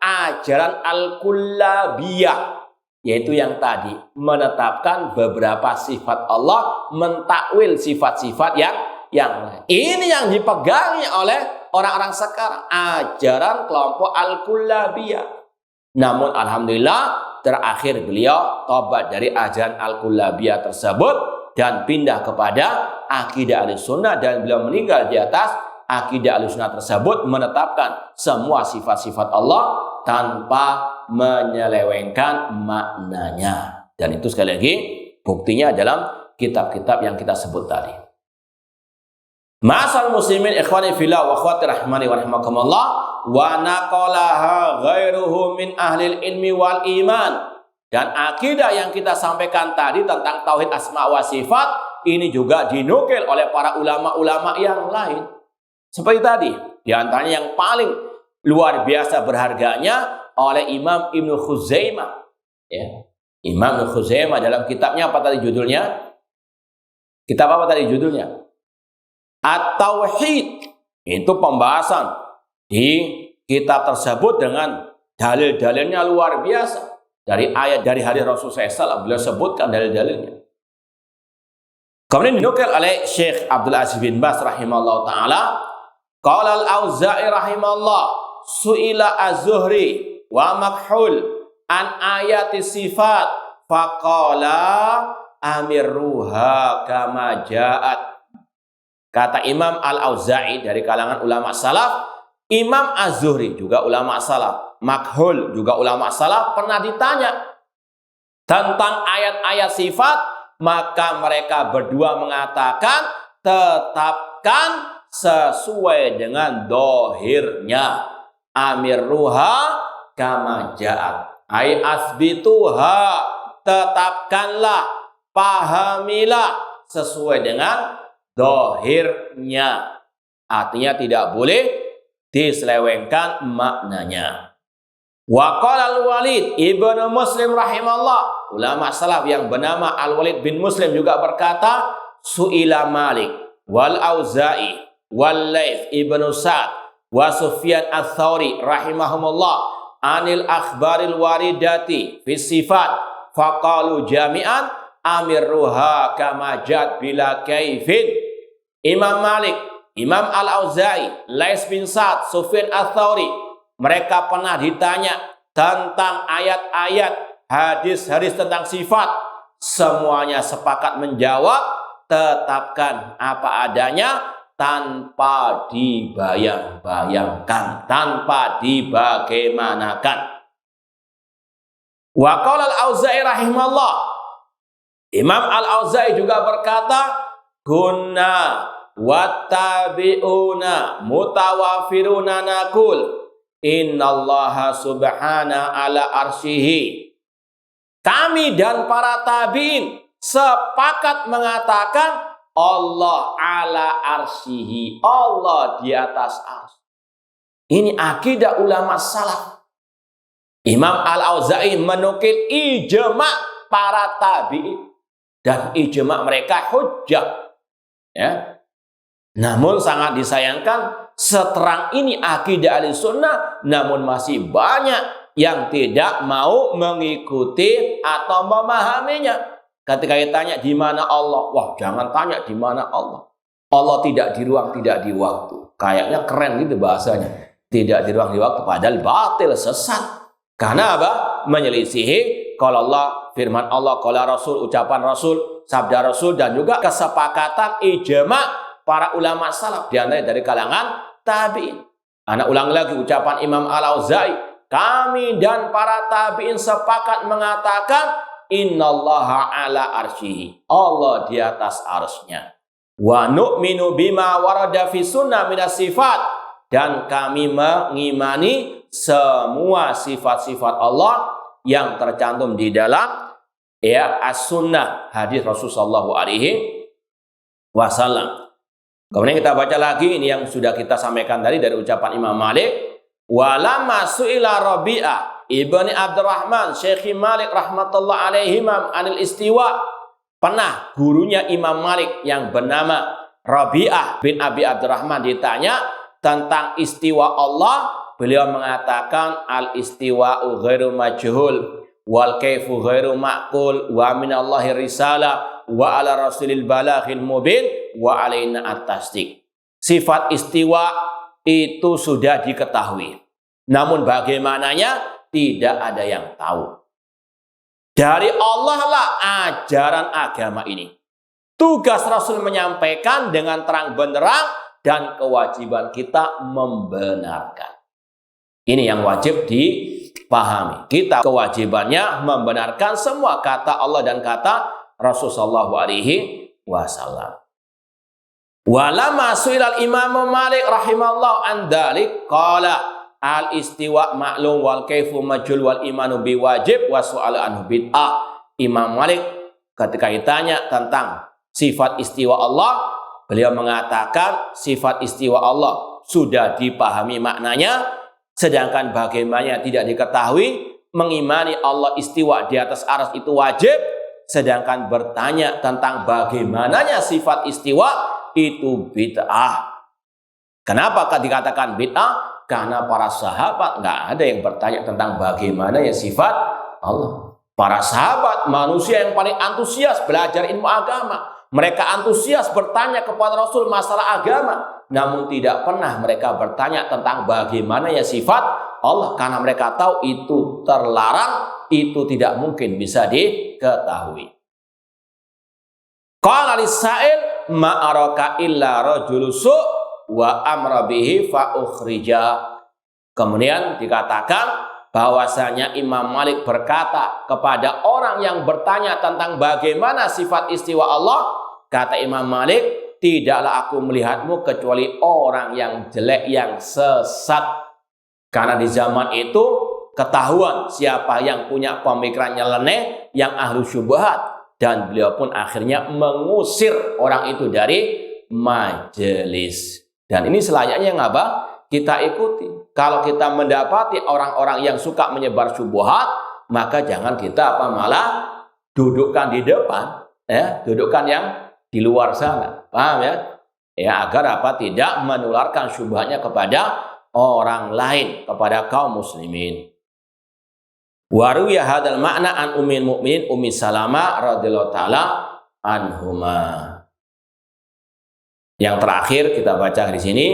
ajaran Al-Kullabiyah. Yaitu yang tadi menetapkan beberapa sifat Allah, mentakwil sifat-sifat yang lain. Ini yang dipegangi oleh orang-orang sekarang, ajaran kelompok Al-Kullabiyah. Namun alhamdulillah terakhir beliau tobat dari ajaran Al-Kullabiyah tersebut dan pindah kepada akidah Ahlussunnah, dan beliau meninggal di atas akidah Ahlussunnah tersebut menetapkan semua sifat-sifat Allah tanpa menyelewengkan maknanya. Dan itu sekali lagi buktinya dalam kitab-kitab yang kita sebut tadi. Ma'asal muslimin ikhwani fillah wa akhwati rahimani wa rahimakumullah, wa naqalaha ghairuhu min ahlil ilmi wal iman. Dan akidah yang kita sampaikan tadi tentang tauhid asma wa sifat ini juga dinukil oleh para ulama-ulama yang lain. Seperti tadi, di antaranya yang paling luar biasa berharganya oleh Imam Ibnu Khuzaimah. Ya. Imam Ibnu Khuzaimah dalam kitabnya apa tadi judulnya? Kitab apa tadi judulnya? At-Tauhid. Itu pembahasan di kitab tersebut dengan Dalil-dalilnya luar biasa. Dari ayat, dari hadis Rasulullah SAW, beliau sebutkan dalil-dalilnya. Kemudian dinukil oleh Syekh Abdul Aziz bin Baz rahimahullah ta'ala, qala al-Auza'i rahimahullah, su'ila az-Zuhri wa Makhul an ayati sifat, faqala amirruha kama ja'at. Kata Imam Al-Auza'i dari kalangan ulama salaf, Imam Az-Zuhri juga ulama salaf, Makhul juga ulama salaf, pernah ditanya tentang ayat-ayat sifat, maka mereka berdua mengatakan tetapkan sesuai dengan dohirnya. Amirruha kama ja'at, ay asbituha, tetapkanlah, pahamilah sesuai dengan dohirnya. Artinya tidak boleh diselewengkan maknanya. Wa qala al-Walid ibnu Muslim rahimahullah, ulama salaf yang bernama Al-Walid bin Muslim juga berkata, su'ila Malik wal Auza'i wal Laits ibnu Sa'd wa Sufyan ats-Tsauri rahimahumullah anil akhbaril waridati fi sifat, faqalu jami'an amirruha kama jad bila kaifin. Imam Malik, Imam Al-Auza'i, Laits bin Sa'd, Sufyan ats-Tsauri, mereka pernah ditanya tentang ayat-ayat, hadis-hadis tentang sifat. Semuanya sepakat menjawab, tetapkan apa adanya tanpa dibayang-bayangkan, tanpa dibagaimanakan. Wa qala al-Auza'i rahimahullah, Imam Al-Auza'i juga berkata, kunna wattabi'una mutawafiruna nakul innallaha subhana ala arsyihi. Kami dan para tabi'in sepakat mengatakan Allah ala arsyihi, Allah di atas arsy. Ini akidah ulama salaf. Imam Al-Auza'i menukil ijma' para tabi'in, dan ijma' mereka hujjah. Ya. Namun sangat disayangkan, seterang ini akidah Ahlussunnah, namun masih banyak yang tidak mau mengikuti atau memahaminya. Ketika ditanya di mana Allah, wah jangan tanya di mana Allah. Allah tidak di ruang, tidak di waktu. Kayaknya keren gitu bahasanya. Tidak di ruang, di waktu, padahal batil, sesat. Karena apa? Menyelisihi kalau Allah, firman Allah, kalau Rasul, ucapan Rasul, sabda Rasul, dan juga kesepakatan ijma' para ulama salaf, diantaranya dari kalangan tabi'in. Anak ulang lagi ucapan Imam Al-Auza'i, kami dan para tabi'in sepakat mengatakan innallaha ala arsyihi, Allah di atas arsy-Nya. Wa nu'minu bima warada fi sunnah minas sifat, dan kami mengimani semua sifat-sifat Allah yang tercantum di dalam as-sunnah, hadis Rasulullah sallallahu alaihi wasallam. Kemudian kita baca lagi, ini yang sudah kita sampaikan tadi dari ucapan Imam Malik. Walamma su'ila Rabi'ah ibni Abdurrahman Syekh Malik rahmatullah alaihi anil istiwa. Pernah gurunya Imam Malik yang bernama Rabi'ah bin Abi Abdurrahman ditanya tentang istiwa Allah. Beliau mengatakan al-istiwa'u ghairu majhul wal kaifu ghairu ma'qul wa minallahi risalah wa ala rasulil balaghil mubin wa alaina at-tasdiq. Sifat istiwa itu sudah diketahui, namun bagaimananya tidak ada yang tahu. Dari Allah lah ajaran agama ini. Tugas Rasul menyampaikan dengan terang benderang, dan kewajiban kita membenarkan. Ini yang wajib dipahami. Kita kewajibannya membenarkan semua kata Allah dan kata Rasulullah sallallahu alaihi wasallam. Walama su'ilal Imam Malik rahimahullah an dzalik qala al istiwa ma'lum wal kaifu majhul wal imanu biwajib wa su'al anhu bid'ah. Imam Malik ketika ditanya tentang sifat istiwa Allah, beliau mengatakan sifat istiwa Allah sudah dipahami maknanya, sedangkan bagaimana tidak diketahui. Mengimani Allah istiwa di atas arsy itu wajib, sedangkan bertanya tentang bagaimananya sifat istiwa itu bid'ah. Kenapa dikatakan bid'ah? Karena para sahabat nggak ada yang bertanya tentang bagaimana ya sifat Allah. Para sahabat manusia yang paling antusias belajar ilmu agama. Mereka antusias bertanya kepada Rasul masalah agama. Namun tidak pernah mereka bertanya tentang bagaimana ya sifat Allah. Karena mereka tahu itu terlarang, itu tidak mungkin bisa diketahui. Qala lis-sa'il ma'araka illa rajulu su' wa amra bihi fa ukhrija. Kemudian dikatakan bahwasanya Imam Malik berkata kepada orang yang bertanya tentang bagaimana sifat istiwa Allah, kata Imam Malik, tidaklah aku melihatmu kecuali orang yang jelek, yang sesat. Karena di zaman itu ketahuan siapa yang punya pemikiran nyeleneh, yang ahlu syubhat, dan beliau pun akhirnya mengusir orang itu dari majelis. Dan ini selayaknya yang apa? Kita ikuti. Kalau kita mendapati orang-orang yang suka menyebar syubhat, maka jangan kita malah dudukkan di depan, ya, dudukkan yang di luar sana. Paham ya? Ya, agar tidak menularkan syubhatnya kepada orang lain, kepada kaum muslimin. Waruya hadal makna an ummil mukminin Ummi Salamah radhiyallahu taala anhuma. Yang terakhir kita baca di sini,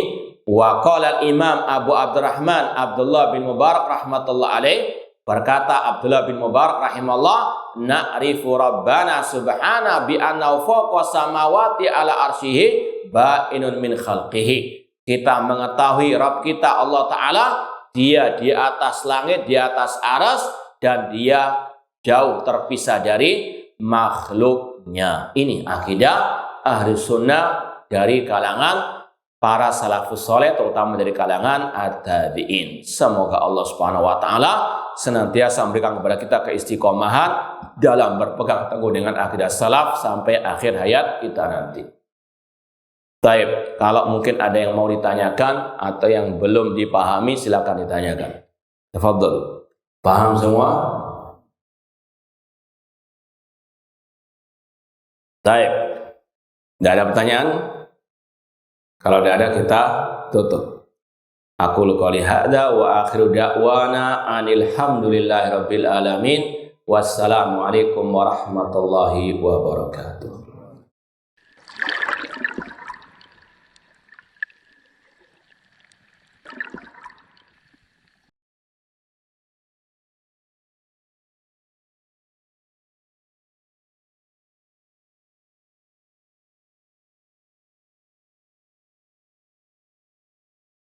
wa qala Imam Abu Abdurrahman Abdullah bin Mubarak rahmatullah alaih, berkata Abdullah bin Mubarak rahimahullah, na'rifu rabbana subhana bi annahu fawqa samawati ala arsyihi ba'inun min khalqihi. Kita mengetahui Rabb kita Allah Ta'ala, dia di atas langit, di atas aras, dan dia jauh terpisah dari makhluknya. Ini akidah ahli sunnah dari kalangan para salafus soleh, terutama dari kalangan at-tabi'in. Semoga Allah Subhanahu wa taala senantiasa memberikan kepada kita keistiqomahan dalam berpegang teguh dengan akidah salaf sampai akhir hayat kita nanti. Baik, kalau mungkin ada yang mau ditanyakan atau yang belum dipahami, silakan ditanyakan. Tafadhol. Paham semua? Baik. Tidak ada pertanyaan? Kalau tidak ada, kita tutup. Aqulu qouli hadza wa akhiru da'wana anil hamdulillahi rabbil alamin. Wassalamualaikum warahmatullahi wabarakatuh.